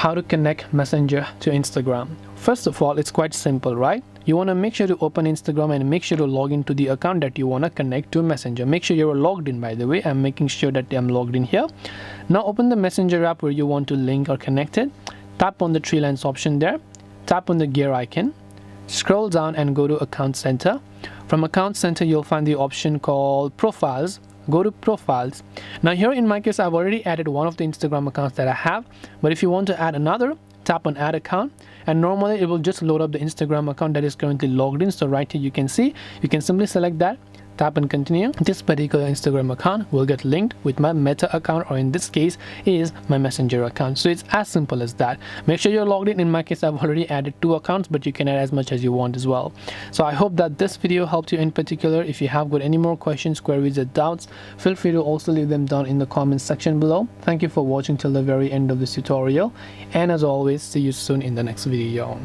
how to connect Messenger to Instagram. First of all, it's quite simple, right? You want to make sure to open Instagram and make sure to log into the account that you want to connect to Messenger. Make sure you're logged in, by the way. I'm making sure that I'm logged in here. Now open the Messenger app where you want to link or connect it. Tap on the three lines option there. Tap on the gear icon. Scroll down and go to Account Center. From Account Center, you'll find the option called Profiles. Go to Profiles. Now here in my case, I've already added one of the Instagram accounts that I have, but if you want to add another, tap on Add Account, and normally it will just load up the Instagram account that is currently logged in. So right here you can see, you can simply select that, tap and continue. This particular Instagram account will get linked with my Meta account, or in this case is my Messenger account. So it's as simple as that. Make sure you're logged in. In my case, I've already added 2 accounts, but you can add as much as you want as well. So I hope that this video helped you in particular. If you have got any more questions, queries, or doubts, feel free to also leave them down in the comments section below. Thank you for watching till the very end of this tutorial, and as always, see you soon in the next video.